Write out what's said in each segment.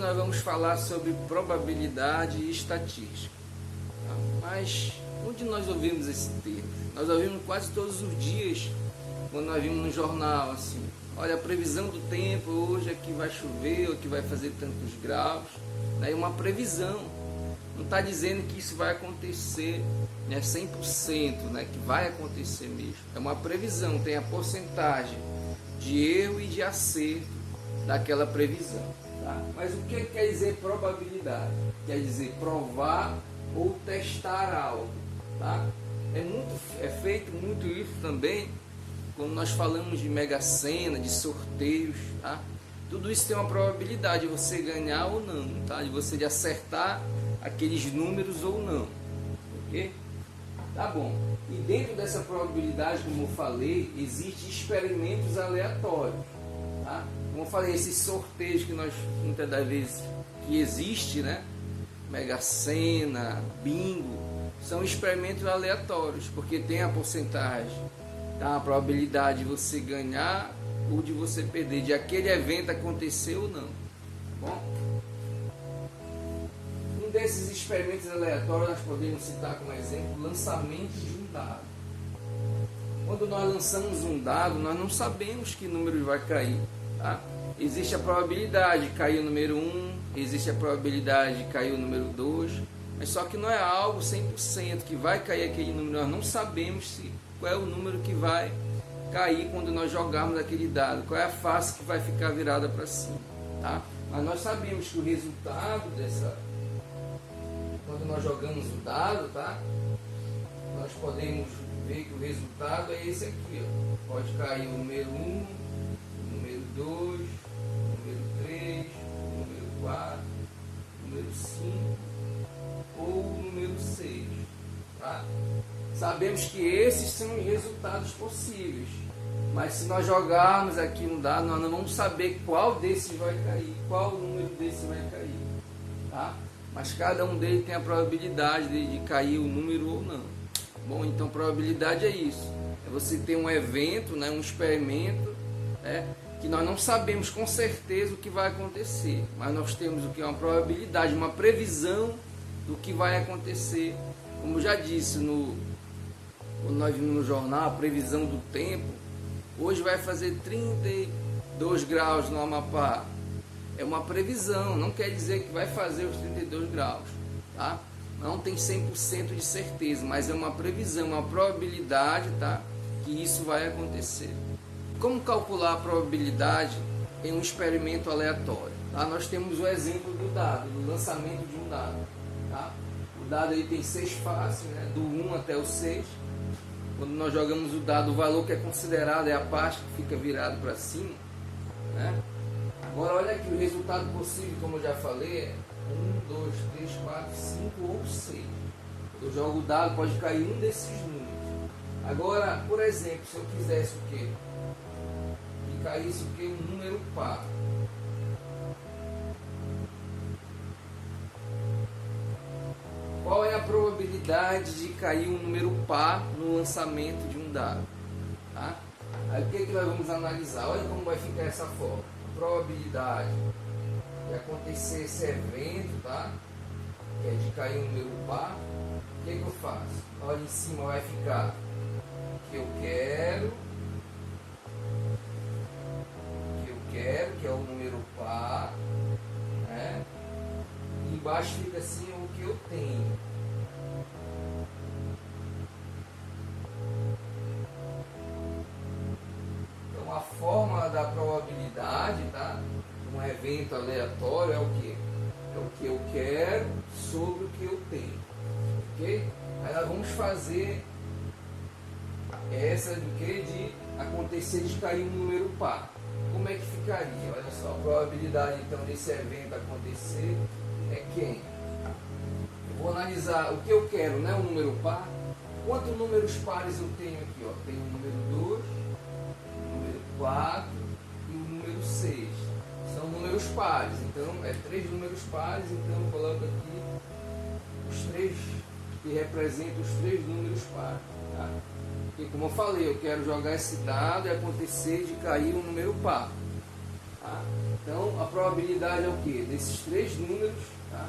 nós vamos falar sobre probabilidade e estatística. Tá? Mas onde nós ouvimos esse termo? Nós ouvimos quase todos os dias, quando nós vimos no jornal assim: olha, a previsão do tempo hoje é que vai chover, ou que vai fazer tantos graus. É uma previsão, não está dizendo que isso vai acontecer, né, 100%, né, que vai acontecer mesmo. É uma previsão, tem a porcentagem de erro e de acerto daquela previsão. Tá? Mas o que quer dizer probabilidade? Quer dizer provar ou testar algo. Tá? É feito muito isso também quando nós falamos de Mega Sena, de sorteios. Tá? Tudo isso tem uma probabilidade de você ganhar ou não, tá? De você acertar aqueles números ou não. Ok? Tá bom. E dentro dessa probabilidade, como eu falei, existem experimentos aleatórios. Tá? Como eu falei, esses sorteios que nós muitas das vezes que existe, né? Mega Sena, bingo, são experimentos aleatórios, porque tem a porcentagem, tá? A probabilidade de você ganhar ou de você perder, de aquele evento acontecer ou não. Tá bom? Um desses experimentos aleatórios nós podemos citar como exemplo o lançamento de um dado. Quando nós lançamos um dado, nós não sabemos que número vai cair. Tá? Existe a probabilidade de cair o número 1, existe a probabilidade de cair o número 2, mas só que não é algo 100% que vai cair aquele número. Nós não sabemos qual é o número que vai cair quando nós jogarmos aquele dado, qual é a face que vai ficar virada para cima. Tá? Mas nós sabemos que o resultado quando nós jogamos o dado, tá? Nós podemos ver que o resultado é esse aqui. Ó. Pode cair o número 1, o número 2, o número 3, o número 4, o número 5 ou o número 6. Tá? Sabemos que esses são os resultados possíveis. Mas se nós jogarmos aqui no dado, nós não vamos saber qual desses vai cair, qual número desses vai cair. Tá? Mas cada um deles tem a probabilidade de cair o número ou não. Bom, então probabilidade é isso. É você ter um evento, né, um experimento, né, que nós não sabemos com certeza o que vai acontecer. Mas nós temos o que é uma probabilidade, uma previsão do que vai acontecer. Como já disse quando nós vimos no jornal, a previsão do tempo. Hoje vai fazer 32 graus no Amapá. É uma previsão, não quer dizer que vai fazer os 32 graus, tá? Não tem 100% de certeza, mas é uma previsão, uma probabilidade, tá? Que isso vai acontecer. Como calcular a probabilidade em um experimento aleatório? Tá? Nós temos o exemplo do dado, do lançamento de um dado. Tá? O dado aí tem 6 faces, né? Do 1 até o 6. Quando nós jogamos o dado, o valor que é considerado é a parte que fica virado para cima, né? Agora olha aqui, o resultado possível, como eu já falei, é 1, 2, 3, 4, 5 ou 6. Eu jogo o dado, pode cair um desses números. Agora, por exemplo, se eu quisesse o quê? Que caísse o quê? Um número par. Qual é a probabilidade de cair um número par no lançamento de um dado? Tá? Aí o que nós vamos analisar? Olha como vai ficar essa forma. Probabilidade de acontecer esse evento, tá? Que é de cair um número par. O que eu faço? Olha, em cima vai ficar o que eu quero, que é o número par, né? E embaixo fica assim o que eu tenho. Então a fórmula da probabilidade, tá? Um evento aleatório é o que? É o que eu quero sobre o que eu tenho. Ok? Aí nós vamos fazer essa do que? De acontecer de cair um número par. Como é que ficaria? Olha só, a probabilidade então desse evento acontecer é quem? Eu vou analisar o que eu quero, né? Um número par. Quantos números pares eu tenho aqui? Ó? Tenho o número 2, o número 4 e o número 6. São números pares, então é 3 números pares, então eu coloco aqui os 3 que representam os 3 números pares. Tá? E como eu falei, eu quero jogar esse dado e acontecer de cair um número par. Tá? Então a probabilidade é o que? Desses três números, tá?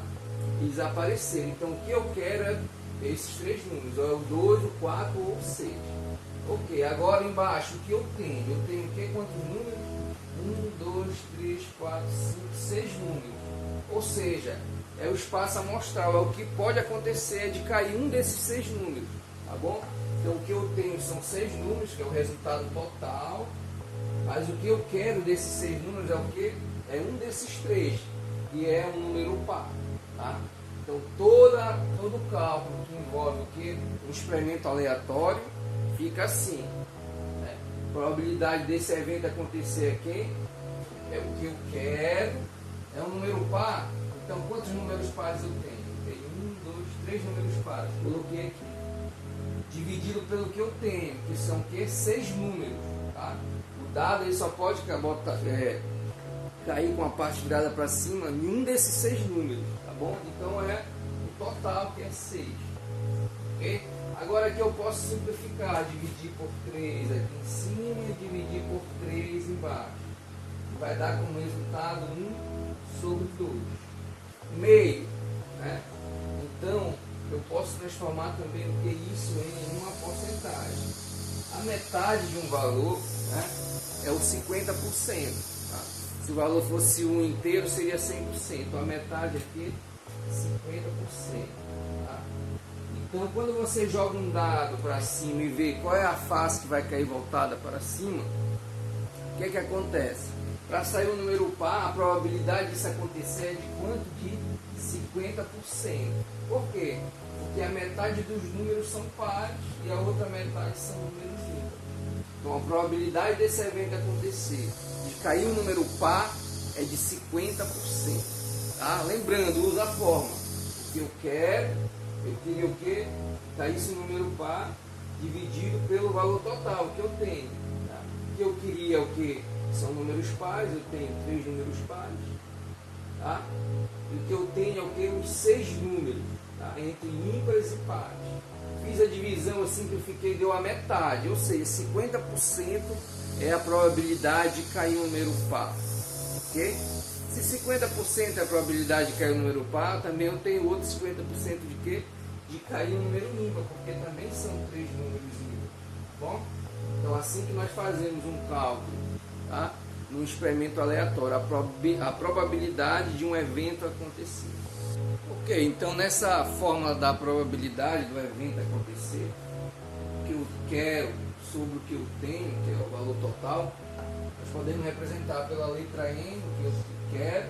Eles aparecerem. Então o que eu quero é esses três números, ou é o 2, o 4 ou o 6. Ok, agora embaixo o que eu tenho? Eu tenho o que? Quantos números? 1, 2, 3, 4, 5, 6 números. Ou seja, é o espaço amostral, é o que pode acontecer de cair um desses 6 números. Tá bom? Então o que eu tenho são 6 números, que é o resultado total. Mas o que eu quero desses 6 números é o que? É um desses 3, que é um número par. Tá? Então todo cálculo que envolve o que? Um experimento aleatório fica assim. Né? A probabilidade desse evento acontecer aqui é o que eu quero. É um número par. Então quantos números pares eu tenho? Eu tenho 1, 2, 3 números pares. Coloquei aqui. Dividido pelo que eu tenho, que são o que? 6 números. Tá? O dado ele só pode cair com a parte virada para cima em um desses 6 números. Tá bom? Então é o total que é 6. Ok? Agora aqui eu posso simplificar, dividir por 3 aqui em cima e dividir por 3 embaixo. Vai dar como resultado 1 sobre 2. Meio. Né? Então eu posso transformar também o que é isso em uma porcentagem. A metade de um valor, né, é o 50%. Tá? Se o valor fosse 1 inteiro, seria 100%. A metade aqui, 50%. Tá? Então, quando você joga um dado para cima e vê qual é a face que vai cair voltada para cima, o que é que acontece? Para sair um número par, a probabilidade disso acontecer é de quanto? De 50%. Por quê? Porque a metade dos números são pares e a outra metade são números ímpares. Então a probabilidade desse evento acontecer, de cair um número par, é de 50%. Tá? Lembrando, usa a fórmula. O que eu quero, eu queria o quê? Caísse um número par dividido pelo valor total que eu tenho. Tá? O que eu queria é o quê? São números pares, eu tenho 3 números pares. Tá? E o que eu tenho é o que? Os 6 números, tá? Entre ímpares e pares. Fiz a divisão, eu simplifiquei, deu a metade, ou seja, 50% é a probabilidade de cair um número par. Ok? Se 50% é a probabilidade de cair um número par, também eu tenho outros 50% de quê? De cair um número ímpar, porque também são 3 números ímpares. Bom? Então assim que nós fazemos um cálculo, tá? Num experimento aleatório, a probabilidade de um evento acontecer. Ok, então nessa fórmula da probabilidade do evento acontecer, o que eu quero sobre o que eu tenho, que é o valor total, nós podemos representar pela letra N o que eu quero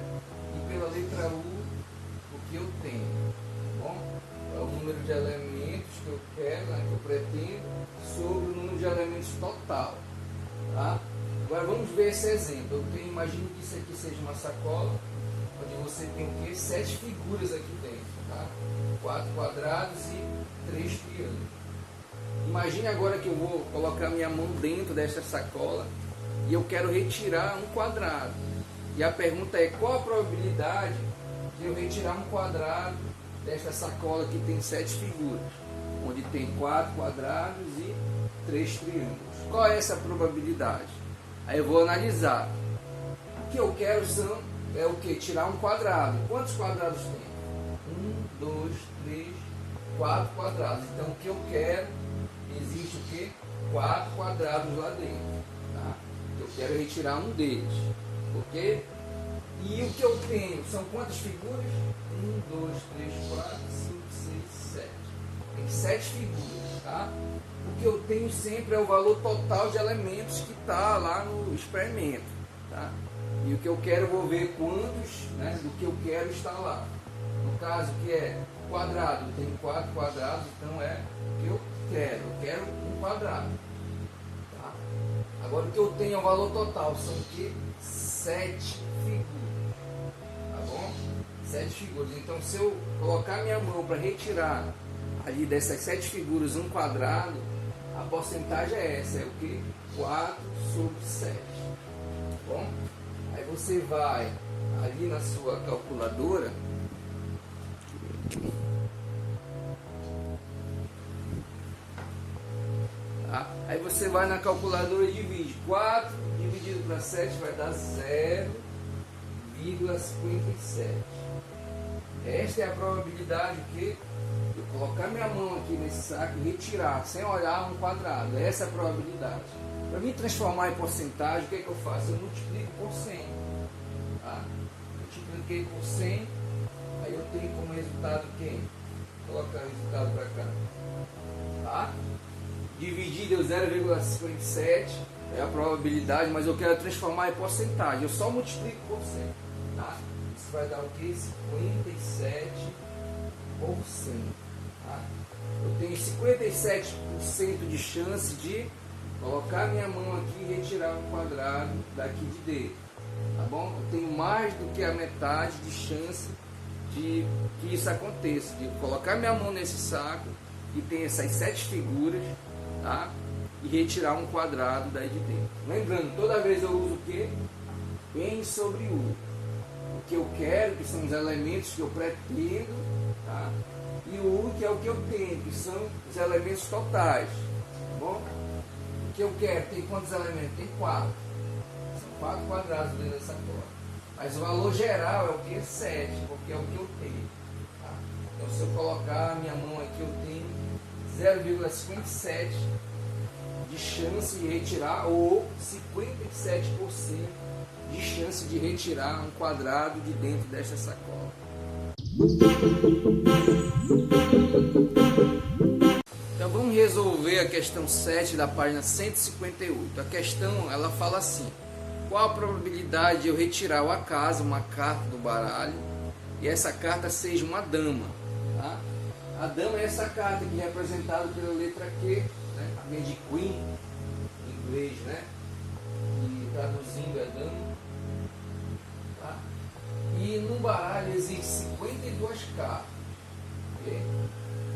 e pela letra U o que eu tenho. Tá bom? É o número de elementos que eu quero, né, que eu pretendo, sobre o número de elementos total. Tá? Agora vamos ver esse exemplo. Imagino que isso aqui seja uma sacola, onde você tem o quê? 7 figuras aqui dentro. Tá? 4 quadrados e 3 triângulos. Imagine agora que eu vou colocar minha mão dentro desta sacola e eu quero retirar um quadrado. E a pergunta é, qual a probabilidade de eu retirar um quadrado desta sacola que tem 7 figuras, onde tem 4 quadrados e 3 triângulos? Qual é essa probabilidade? Aí eu vou analisar. O que eu quero é o que? Tirar um quadrado. Quantos quadrados tem? 1, 2, 3, 4 quadrados. Então o que eu quero, existe o que? 4 quadrados lá dentro. Tá? Eu quero retirar um deles. Ok? E o que eu tenho? São quantas figuras? 1, 2, 3, 4, 5, 6, 7. Tem 7 figuras. Tá? O que eu tenho sempre é o valor total de elementos que está lá no experimento. Tá? E o que eu quero, eu vou ver quantos, né, do que eu quero está lá. No caso que é quadrado, eu tenho 4 quadrados, então é o que eu quero um quadrado. Tá? Agora o que eu tenho é o valor total, são o que? 7 figuras. Tá bom? 7 figuras. Então se eu colocar minha mão para retirar ali dessas 7 figuras um quadrado, a porcentagem é essa, é o que? 4 sobre 7. Tá bom? Aí você vai ali na sua calculadora, tá? Aí você vai na calculadora e divide 4 dividido para 7 vai dar 0,57. Esta é a probabilidade que eu colocar minha mão aqui nesse saco e retirar, sem olhar um quadrado. Essa é a probabilidade. Para mim transformar em porcentagem, o que é que eu faço? Eu multiplico por 100. Tá? Multipliquei por 100, aí eu tenho como resultado quem? Vou colocar o resultado para cá. Tá? Dividir deu 0,57, é a probabilidade, mas eu quero transformar em porcentagem. Eu só multiplico por 100. Tá? Isso vai dar o que? 57%. Tá? Eu tenho 57% de chance de colocar minha mão aqui e retirar um quadrado daqui de dentro. Tá bom? Eu tenho mais do que a metade de chance de que isso aconteça. De colocar minha mão nesse saco, que tem essas 7 figuras, tá? E retirar um quadrado daí de dentro. Lembrando, toda vez eu uso o que? N sobre U. O que eu quero, que são os elementos que eu pretendo, tá? E o U, que é o que eu tenho, que são os elementos totais. Tá bom? O que eu quero, tem quantos elementos? Tem 4. São 4 quadrados dentro dessa cola. Mas o valor geral é o que? 7, porque é o que eu tenho. Tá? Então, se eu colocar a minha mão aqui, eu tenho 0,57 de chance de retirar, ou 57% de chance de retirar um quadrado de dentro desta sacola. Então vamos resolver a questão 7 da página 158. A questão, ela fala assim: qual a probabilidade de eu retirar ao acaso uma carta do baralho e essa carta seja uma dama? Tá? A dama é essa carta aqui representada pela letra Q, né? Vem de Queen em inglês, né? E traduzindo é dama. Tá? E no baralho existe 52 cartas. Okay?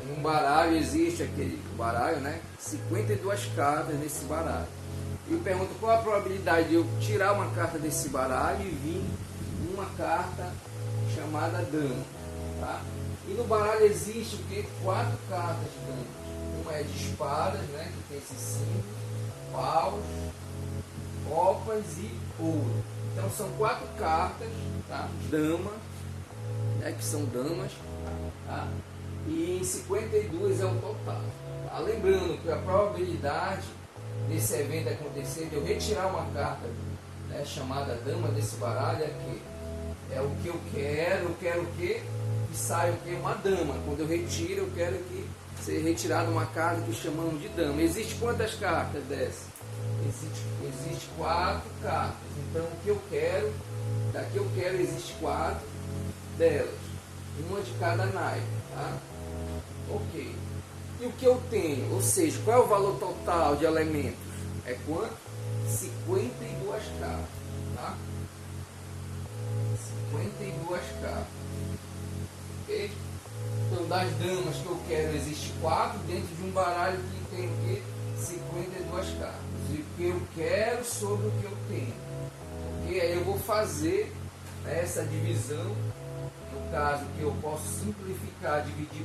Em um baralho existe aquele baralho, né? 52 cartas nesse baralho. E eu pergunto qual a probabilidade de eu tirar uma carta desse baralho e vir uma carta chamada dama. Tá? E no baralho existe o que? 4 cartas de damas. Uma é de espadas, né? Que tem esse símbolo, paus, copas e ouro. Então são 4 cartas, tá? Dama, né? Que são damas, tá? E em 52 é o total. Tá? Lembrando que a probabilidade desse evento acontecer, de eu retirar uma carta, né, chamada dama desse baralho, é que é o que eu quero que saia o que? Uma dama. Quando eu retiro, eu quero que seja retirada uma carta que chamamos de dama. Existe quantas cartas dessa? Existe 4 cartas. Então o que eu quero, daqui eu quero, existe 4 delas. Uma de cada naipe. Tá? Ok. E o que eu tenho? Ou seja, qual é o valor total de elementos? É quanto? 52 cartas. Tá? 52 cartas. Ok? Então, das damas que eu quero, existe 4 dentro de um baralho que tem o quê? 52 cartas. E o que eu quero sobre o que eu tenho. Ok? Aí eu vou fazer essa divisão. No caso que eu posso simplificar, dividir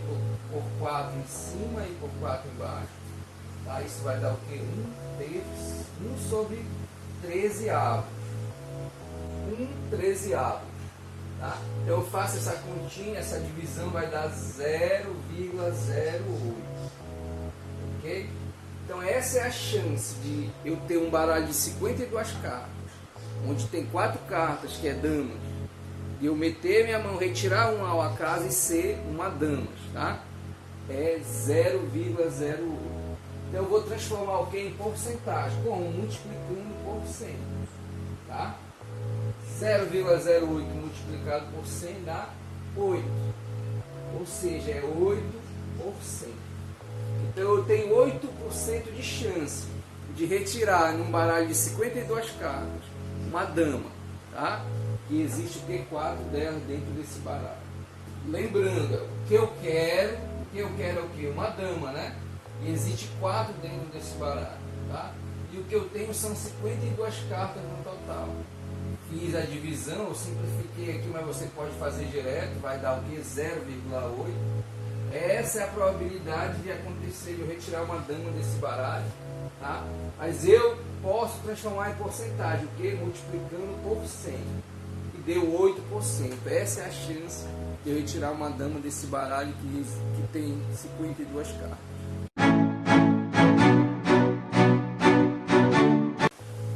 por 4 em cima e por 4 embaixo. Tá? Isso vai dar o quê? 1 sobre 13 avos. 1/13. Tá? Eu faço essa continha, essa divisão vai dar 0,08. Ok? Então essa é a chance de eu ter um baralho de 52 cartas, onde tem 4 cartas que é damas, de eu meter minha mão, retirar uma ao acaso e ser uma damas, tá? É 0,08. Então eu vou transformar o que em porcentagem? Como? Multiplicando por 100, tá? 0,08 multiplicado por 100 dá 8, ou seja, é 8%. Então eu tenho 8% de chance de retirar num baralho de 52 cartas uma dama, tá? E existe o que? 4 delas dentro desse baralho. Lembrando, o que eu quero é o que? Uma dama, né? E existe 4 dentro desse baralho, tá? E o que eu tenho são 52 cartas no total. Fiz a divisão, eu simplifiquei aqui, mas você pode fazer direto, vai dar o que? 0,8. Essa é a probabilidade de acontecer, de eu retirar uma dama desse baralho, tá? Mas eu posso transformar em porcentagem, o que? Multiplicando por 100. E deu 8%. Essa é a chance de eu retirar uma dama desse baralho que tem 52 cartas.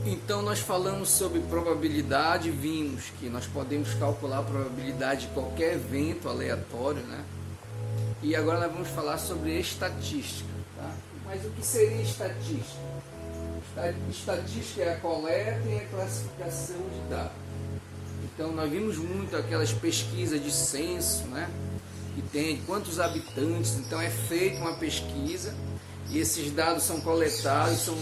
Então nós falamos sobre probabilidade, vimos que nós podemos calcular a probabilidade de qualquer evento aleatório, né? E agora nós vamos falar sobre estatística, tá? Mas o que seria estatística? Estatística é a coleta e a classificação de dados. Então nós vimos muito aquelas pesquisas de censo, né? Que tem quantos habitantes, então é feita uma pesquisa e esses dados são coletados, são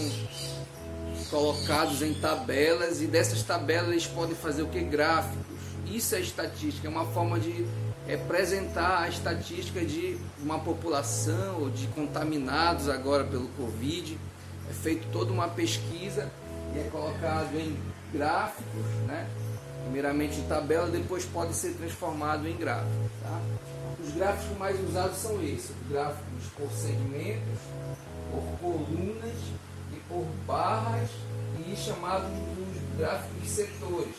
colocados em tabelas, e dessas tabelas eles podem fazer o que? Gráficos. Isso é estatística, é uma forma de representar a estatística de uma população ou de contaminados agora pelo Covid. É feito toda uma pesquisa e é colocado em gráficos, né? Primeiramente em tabela, depois pode ser transformado em gráfico, tá? Os gráficos mais usados são esses: gráficos por segmentos, por colunas e por barras, e chamados de gráficos de setores,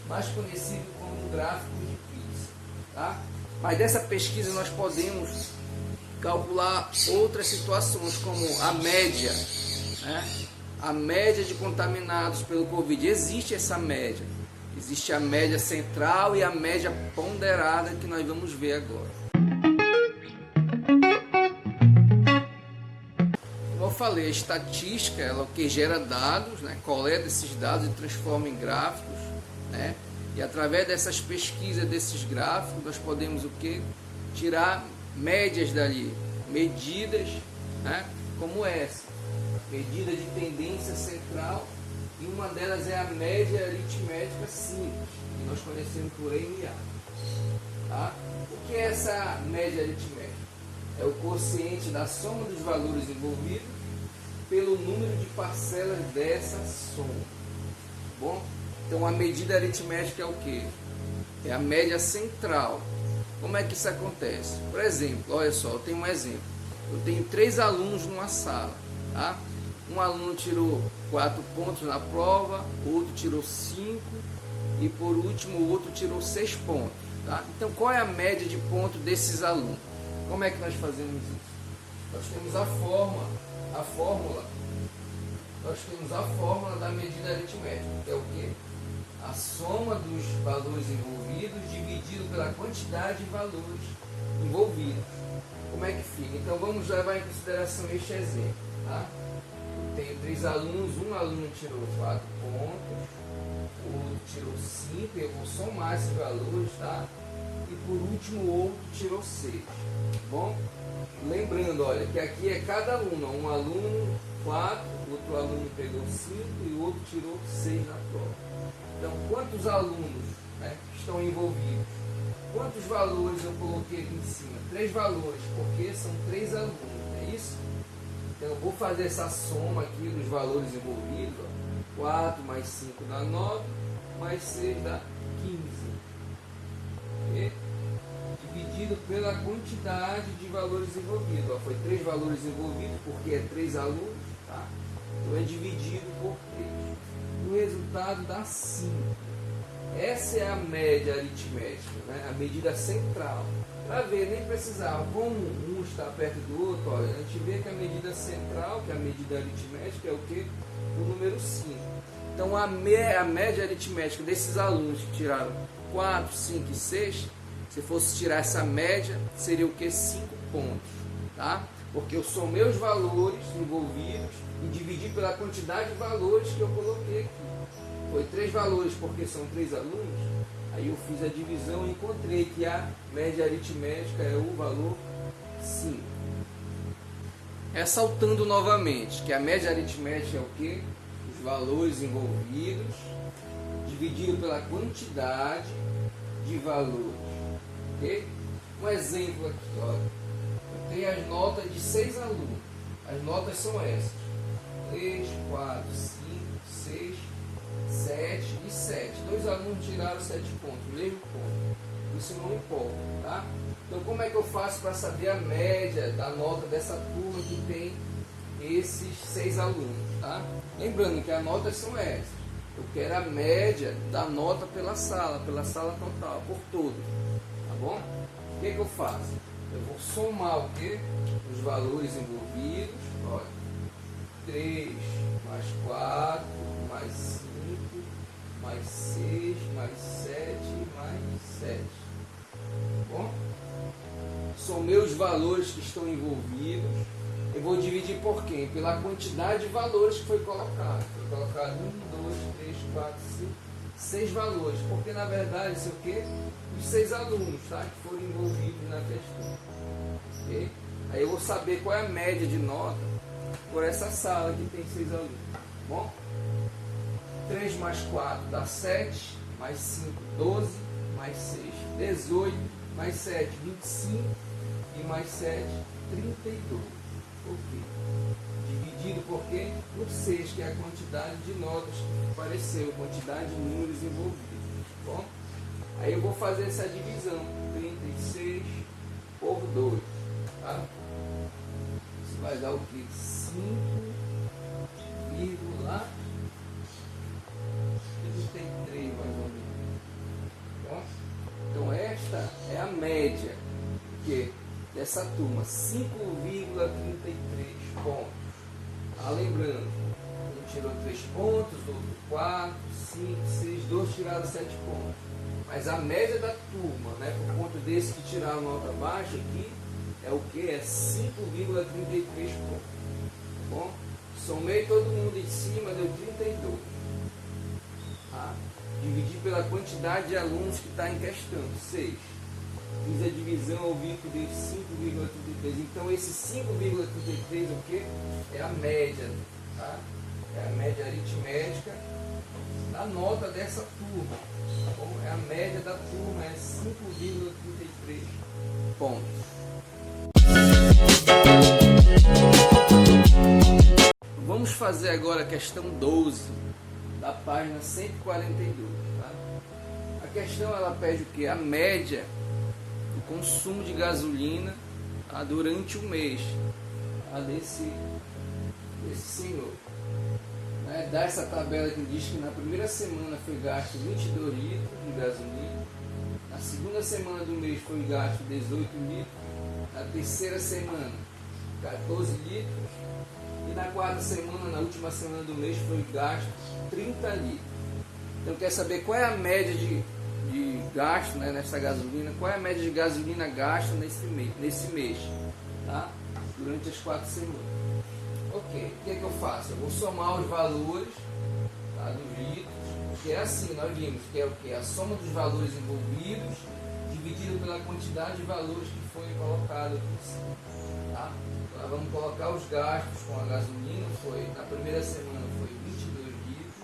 mais conhecido como gráficos de pixel, tá? Mas dessa pesquisa nós podemos calcular outras situações, como a média, né? A média de contaminados pelo Covid. Existe essa média, existe a média central e a média ponderada, que nós vamos ver agora. Como eu falei, a estatística ela é o que gera dados, né? Coleta esses dados e transforma em gráficos, né? E através dessas pesquisas, desses gráficos, nós podemos o que? Tirar médias dali, medidas, né? Como essa, medida de tendência central, e uma delas é a média aritmética simples, que nós conhecemos por MA. Tá? O que é essa média aritmética? É o quociente da soma dos valores envolvidos pelo número de parcelas dessa soma. Bom? Então a medida aritmética é o que? É a média central. Como é que isso acontece? Por exemplo, olha só, eu tenho um exemplo. Eu tenho 3 alunos numa sala. Tá? Um aluno tirou 4 pontos na prova, o outro tirou 5 e por último o outro tirou 6 pontos. Tá? Então qual é a média de pontos desses alunos? Como é que nós fazemos isso? Nós temos a fórmula, nós temos a fórmula da medida aritmética, que é o quê? A soma dos valores envolvidos dividido pela quantidade de valores envolvidos. Como é que fica? Então vamos levar em consideração este exemplo. Tá? Eu tenho 3 alunos, um aluno tirou 4 pontos, o outro tirou 5, eu vou somar esses valores, tá? E por último o outro tirou 6. Bom? Lembrando, olha, que aqui é cada aluno, um aluno 4, outro aluno pegou 5 e o outro tirou 6 na prova. Então, quantos alunos, né, estão envolvidos? Quantos valores eu coloquei aqui em cima? 3 valores, porque são 3 alunos, não é isso? Então, eu vou fazer essa soma aqui dos valores envolvidos. Ó. 4 mais 5 dá 9, mais 6 dá 15. Okay? Dividido pela quantidade de valores envolvidos. Ó, foi 3 valores envolvidos, porque é 3 alunos, tá? Então é dividido por 3. O resultado dá 5. Essa é a média aritmética, né? A medida central. Para ver, nem precisava. Como um está perto do outro, olha, a gente vê que a medida central, que é a medida aritmética, é o que? O número 5. Então a média aritmética desses alunos que tiraram 4, 5 e 6, se fosse tirar essa média, seria o que? 5 pontos, tá? Porque eu somei os valores envolvidos e dividi pela quantidade de valores que eu coloquei aqui. Foi 3 valores porque são 3 alunos, aí eu fiz a divisão e encontrei que a média aritmética é o valor 5. Ressaltando novamente que a média aritmética é o que? Os valores envolvidos dividido pela quantidade de valores. Okay? Um exemplo aqui, olha. Eu tenho as notas de 6 alunos. As notas são essas: 3, 4, 5, 6, 7 e 7. 2 alunos tiraram 7 pontos, mesmo ponto. Isso não importa, tá? Então como é que eu faço para saber a média da nota dessa turma que tem esses 6 alunos, tá? Lembrando que as notas são essas. Eu quero a média da nota pela sala total, por todo, tá bom? O que eu faço? Eu vou somar o quê? Os valores envolvidos, olha, 3 mais 4, mais 5, mais 6, mais 7, mais 7, tá bom? Somei os valores que estão envolvidos. Eu vou dividir por quem? Pela quantidade de valores que foi colocado. Foi colocado 1, 2, 3, 4, 5, 6 valores. Porque na verdade isso é o quê? Os 6 alunos, tá? Que foram envolvidos na questão. Okay? Aí eu vou saber qual é a média de nota por essa sala que tem 6 alunos. Tá bom? 3 mais 4 dá 7, mais 5, 12, mais 6, 18, mais 7, 25 e mais 7, 32. Ok. Dividido por quê? Por 6, que é a quantidade de notas que apareceu, quantidade de números envolvidos. Tá bom? Aí eu vou fazer essa divisão, 36 por 2. Tá? Isso vai dar o quê? 5,33 mais ou menos. Tá? Então esta é a média dessa turma, 5,33 pontos. Ah, lembrando, um tirou 3 pontos, outro 4, 5, 6, 2 tiraram 7 pontos. Mas a média da turma, né, por conta desse que tiraram nota baixa aqui, é o que? É 5,33 pontos. Tá bom? Somei todo mundo em cima, deu 32. Tá? Dividi pela quantidade de alunos que está em questão, 6. Fiz a divisão, eu vi que deu 5,33. Então esse 5,33 o que? É a média, tá? É a média aritmética da nota dessa turma. Tá bom? É a média da turma, é 5,33 pontos. Vamos fazer agora a questão 12 da página 142. Tá? A questão ela pede o que? A média do consumo de gasolina, tá, durante o mês, tá, desse senhor. Né? Dá essa tabela que diz que na primeira semana foi gasto 22 litros de gasolina, na segunda semana do mês foi gasto 18 litros, na terceira semana 14 litros e na quarta semana, na última semana do mês, foi gasto 30 litros. Então quer saber qual é a média de gasto, né, nessa gasolina, qual é a média de gasolina gasta nesse mês, tá? Durante as 4 semanas. Ok, o que é que eu faço? Eu vou somar os valores, tá, dos litros, que é assim, nós vimos que é o que? A soma dos valores envolvidos dividido pela quantidade de valores que foi colocado aqui em cima. Tá? Então, vamos colocar os gastos com a gasolina, na primeira semana foi 22 litros,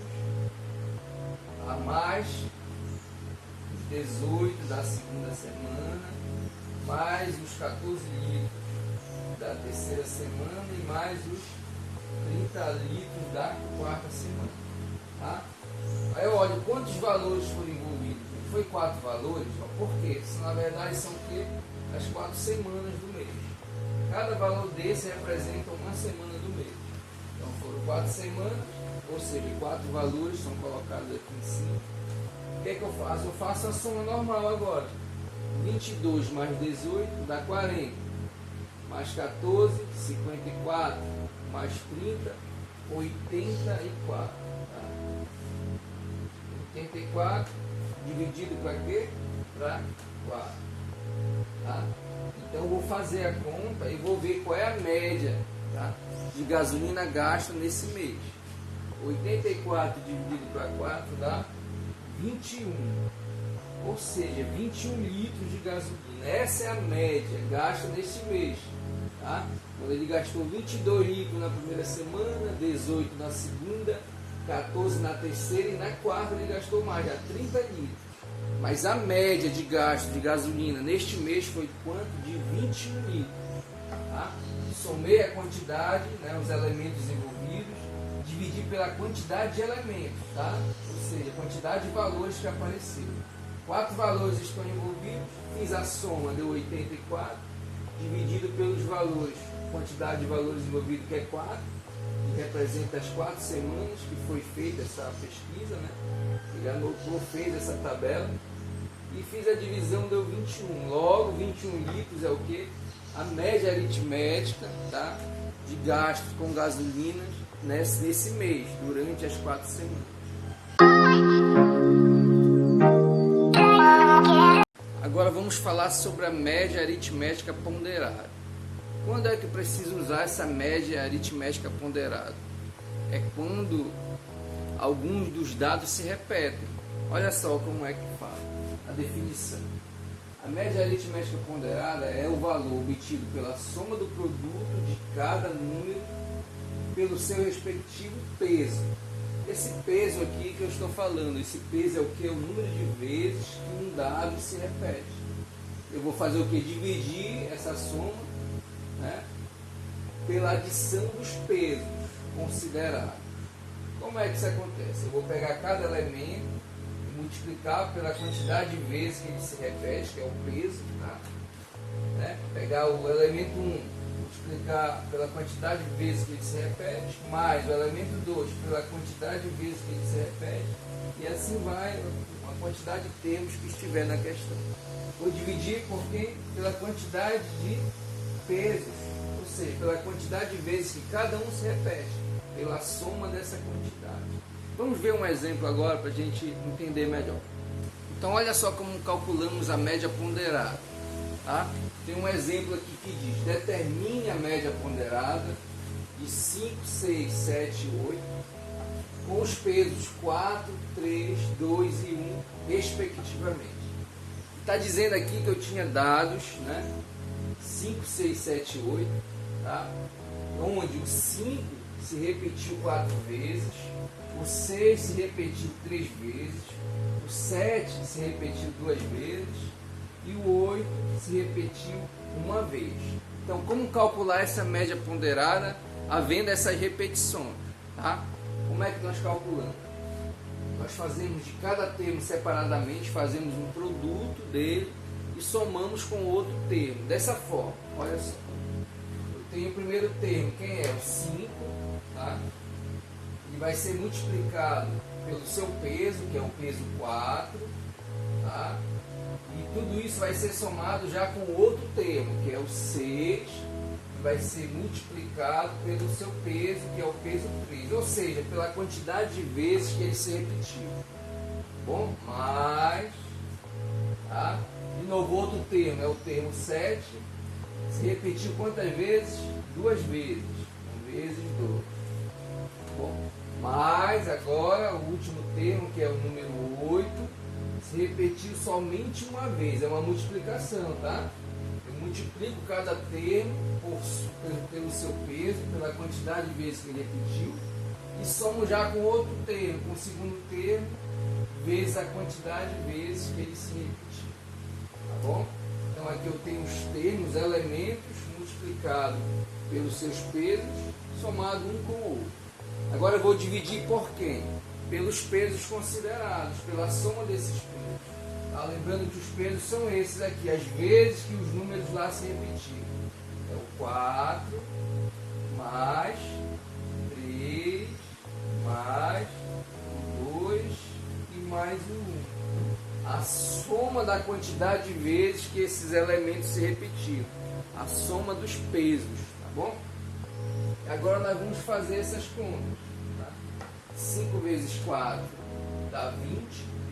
a mais 18 da segunda semana, mais os 14 litros da terceira semana e mais os 30 litros da quarta semana. Tá? Aí eu olho quantos valores foram envolvidos. Foi 4 valores? Por quê? Isso, na verdade são o quê? As 4 semanas do mês. Cada valor desse representa uma semana do mês. Então foram 4 semanas, ou seja, 4 valores são colocados aqui em cima. O que é que eu faço? Eu faço a soma normal agora. 22 mais 18 dá 40. Mais 14, 54. Mais 30, 84. Tá? 84 dividido para quê? Para 4. Tá? Então eu vou fazer a conta e vou ver qual é a média, tá, de gasolina gasta nesse mês. 84 dividido para 4 dá 21, ou seja, 21 litros de gasolina. Essa é a média gasta nesse mês. Tá? Quando ele gastou 22 litros na primeira semana, 18 na segunda, 14 na terceira e na quarta ele gastou mais, já 30 litros. Mas a média de gasto de gasolina neste mês foi quanto? De 21 litros. Tá? Somei a quantidade, né, os elementos envolvidos, dividi pela quantidade de elementos, tá? Ou seja, a quantidade de valores que apareceram. 4 valores estão envolvidos, fiz a soma, deu 84, dividido pelos valores, quantidade de valores envolvidos, que é 4, que representa as 4 semanas que foi feita essa pesquisa, né? Ele anotou, fez essa tabela e fiz a divisão, deu 21. Logo, 21 litros é o que? A média aritmética, tá? De gastos com gasolina nesse mês, durante as 4 semanas. Agora vamos falar sobre a média aritmética ponderada. Quando é que eu preciso usar essa média aritmética ponderada? É quando alguns dos dados se repetem. Olha só como é que fala a definição. A média aritmética ponderada é o valor obtido pela soma do produto de cada número pelo seu respectivo peso. Esse peso aqui que eu estou falando, esse peso é o que? O número de vezes que um dado se repete. Eu vou fazer o que? Dividir essa soma, né, pela adição dos pesos considerados. Como é que isso acontece? Eu vou pegar cada elemento e multiplicar pela quantidade de vezes que ele se repete, que é o peso, tá? Né? Pegar o elemento 1, multiplicar pela quantidade de vezes que ele se repete, mais o elemento 2 pela quantidade de vezes que ele se repete, e assim vai a quantidade de termos que estiver na questão. Vou dividir por quê? Pela quantidade de pesos, ou seja, pela quantidade de vezes que cada um se repete, pela soma dessa quantidade. Vamos ver um exemplo agora para a gente entender melhor. Então olha só como calculamos a média ponderada. Tá? Tem um exemplo aqui que diz: determine a média ponderada de 5, 6, 7, 8 com os pesos 4, 3, 2 e 1 respectivamente. Está dizendo aqui que eu tinha dados, né? 5, 6, 7, 8, tá? Onde o 5 se repetiu 4 vezes, o 6 se repetiu 3 vezes, o 7 se repetiu 2 vezes e o 8 se repetiu uma vez. Então, como calcular essa média ponderada havendo essas repetições? Tá? Como é que nós calculamos? Nós fazemos de cada termo separadamente, fazemos um produto dele e somamos com outro termo. Dessa forma, olha só. Eu tenho o primeiro termo, quem é? O 5, tá? Ele vai ser multiplicado pelo seu peso, que é o peso 4, tá? E tudo isso vai ser somado já com outro termo, que é o 6, que vai ser multiplicado pelo seu peso, que é o peso 3, ou seja, pela quantidade de vezes que ele se repetiu. Bom, mais, tá? De novo, outro termo, é o termo 7, se repetiu quantas vezes? 2 vezes, 1 vezes 2. Bom, mais agora o último termo, que é o número 8, se repetiu somente uma vez, é uma multiplicação, tá? Eu multiplico cada termo pelo seu peso, pela quantidade de vezes que ele repetiu, e somo já com outro termo, com o segundo termo, vezes a quantidade de vezes que ele se repetiu. Tá bom? Então aqui eu tenho os termos, elementos, multiplicado pelos seus pesos, somado um com o outro. Agora eu vou dividir por quem? Pelos pesos considerados, pela soma desses pesos. Tá? Lembrando que os pesos são esses aqui, as vezes que os números lá se repetiram. É o 4, mais 3, mais o 2 e mais o 1. A soma da quantidade de vezes que esses elementos se repetiram. A soma dos pesos, tá bom? Agora nós vamos fazer essas contas. Tá? 5 vezes 4 dá 20.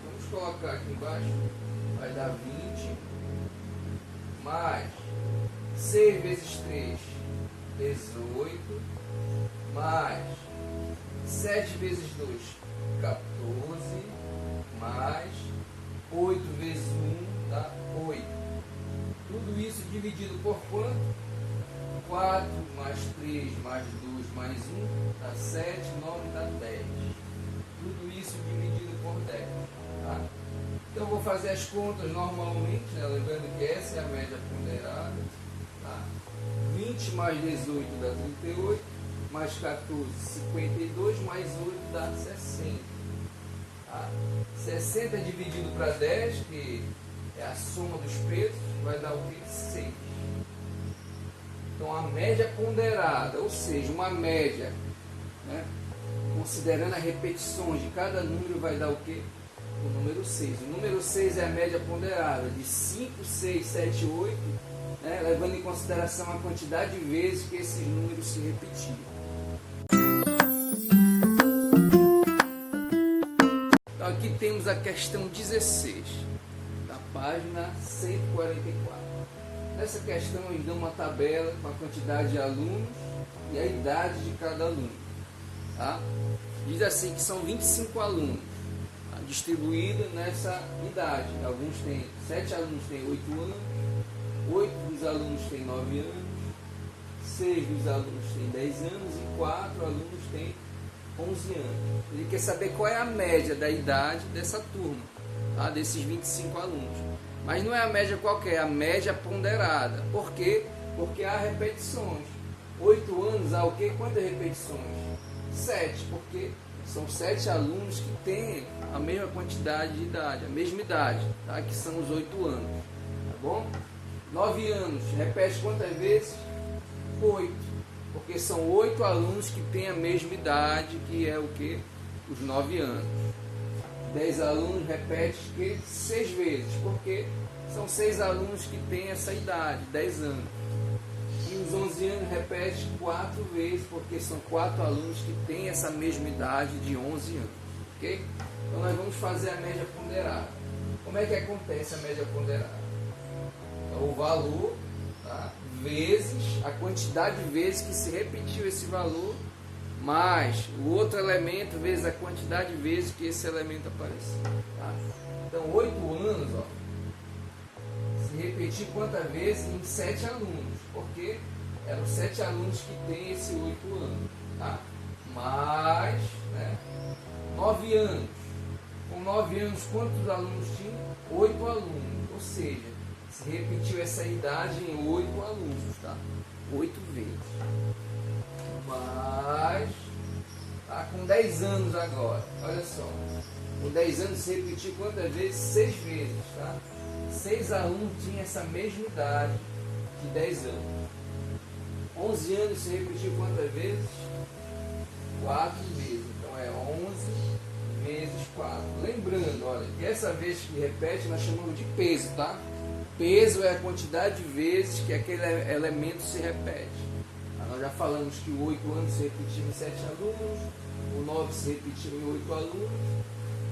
Vamos colocar aqui embaixo. Vai dar 20. Mais 6 vezes 3, 18. Mais 7 vezes 2, 14. Mais 8 vezes 1 dá 8. Tudo isso dividido por quanto? 4 mais 3 mais 2 mais 1 dá 7, 9 dá 10. Tudo isso dividido por 10. Tá? Então eu vou fazer as contas normalmente, né? Lembrando que essa é a média ponderada. Tá? 20 mais 18 dá 38, mais 14, 52, mais 8 dá 60. Tá? 60 dividido para 10, que é a soma dos pesos, vai dar o que? 6. Então a média ponderada, ou seja, uma média, né, considerando as repetições de cada número, vai dar o quê? O número 6. O número 6 é a média ponderada de 5, 6, 7, 8, né, levando em consideração a quantidade de vezes que esses números se repetiram. Então aqui temos a questão 16, da página 144. Nessa questão eles dão uma tabela com a quantidade de alunos e a idade de cada aluno. Tá? Diz assim que são 25 alunos, tá? Distribuídos nessa idade. Alguns têm, 7 alunos têm 8 anos, 8 dos alunos têm 9 anos, 6 dos alunos têm 10 anos e 4 alunos têm 11 anos. Ele quer saber qual é a média da idade dessa turma, tá? Desses 25 alunos. Mas não é a média qualquer, é a média ponderada. Por quê? Porque há repetições. 8 anos há o quê? Quantas repetições? 7, porque são 7 alunos que têm a mesma quantidade de idade, a mesma idade, tá? Que são os 8 anos. Tá bom? 9 anos, repete quantas vezes? 8, porque são 8 alunos que têm a mesma idade, que é o quê? Os 9 anos. 10 alunos repete que 6 vezes, porque são 6 alunos que têm essa idade, 10 anos. E os 11 anos repete 4 vezes, porque são 4 alunos que têm essa mesma idade de 11 anos. Ok? Então nós vamos fazer a média ponderada. Como é que acontece a média ponderada? Então, o valor, tá, vezes a quantidade de vezes que se repetiu esse valor, mais o outro elemento vezes a quantidade de vezes que esse elemento apareceu. Tá? Então, 8 anos, ó, se repetir quantas vezes? Em 7 alunos, porque eram 7 alunos que têm esse 8 anos. Tá? Mais, né, 9 anos. Com 9 anos, quantos alunos tinham? 8 alunos. Ou seja, se repetiu essa idade em 8 alunos. Tá? 8 vezes. Mas, tá, com 10 anos agora, olha só, com 10 anos se repetiu quantas vezes? 6 vezes, tá? 6 alunos tinham essa mesma idade de 10 anos. 11 anos se repetiu quantas vezes? 4 vezes, então é 11 vezes 4. Lembrando, olha, que essa vez que repete nós chamamos de peso, tá? Peso é a quantidade de vezes que aquele elemento se repete. Nós já falamos que o 8 anos se repetiu em 7 alunos, o 9 se repetiu em 8 alunos,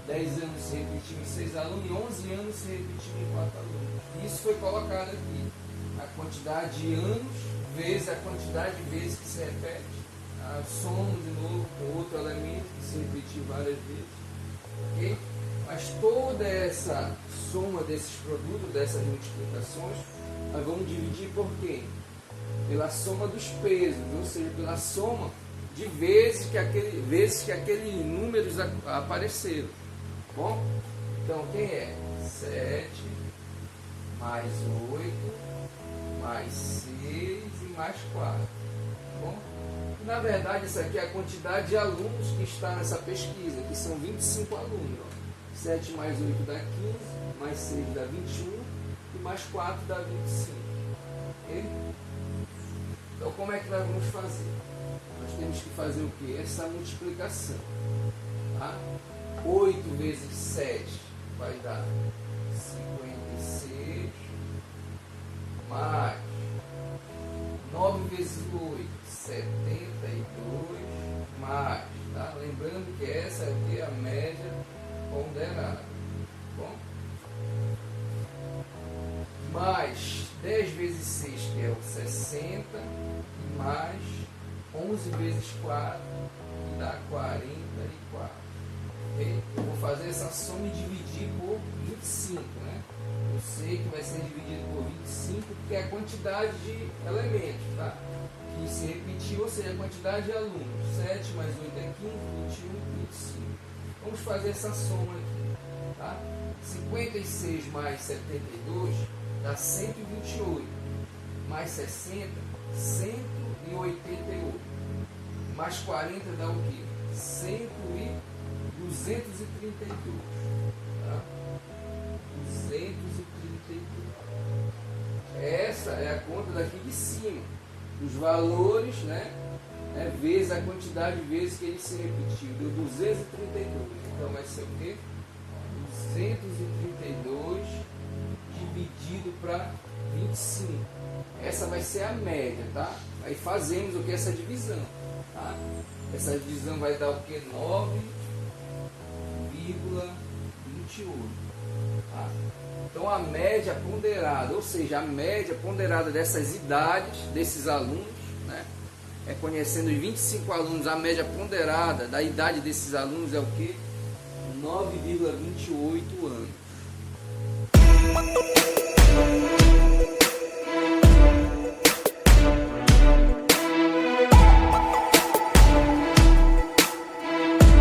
10 anos se repetiu em 6 alunos e 11 anos se repetiu em 4 alunos. E isso foi colocado aqui, a quantidade de anos vezes a quantidade de vezes que se repete. Tá? Somos de novo com outro elemento que se repetiu várias vezes. Okay? Mas toda essa soma desses produtos, dessas multiplicações, nós vamos dividir por quê? Pela soma dos pesos, ou seja, pela soma de vezes que aqueles números apareceram. Bom? Então, quem é? 7 mais 8 mais 6 e mais 4. Bom? Na verdade, isso aqui é a quantidade de alunos que está nessa pesquisa, que são 25 alunos. Ó. 7 mais 8 dá 15, mais 6 dá 21 e mais 4 dá 25. Ok? Então, como é que nós vamos fazer? Nós temos que fazer o quê? Essa multiplicação. Tá? 8 vezes 7 vai dar 56, mais 9 vezes 8, 72, mais, tá? Lembrando que essa aqui é a média ponderada. Bom? Mais 10 vezes 6, que é o 60, e mais 11 vezes 4, que dá 44. Okay? Eu vou fazer essa soma e dividir por 25, né? Eu sei que vai ser dividido por 25, porque é a quantidade de elementos, tá? Que se repetiu, ou seja, a quantidade de alunos. 7 mais 8 é 15, 21, 25. Vamos fazer essa soma aqui, tá? 56 mais 72 dá 128, mais 60, 188, mais 40 dá o quê? 232, tá? 232. Essa é a conta daqui de cima. os valores, né? Vezes a quantidade de vezes que ele se repetiu. Deu 232. Então vai ser o quê? 232 dividido para 25. Essa vai ser a média, tá? Aí fazemos o que? Essa divisão, tá? Essa divisão vai dar o que? 9,28, tá? Então a média ponderada, ou seja, a média ponderada dessas idades, desses alunos, né? Conhecendo os 25 alunos, a média ponderada da idade desses alunos é o que? 9,28 anos.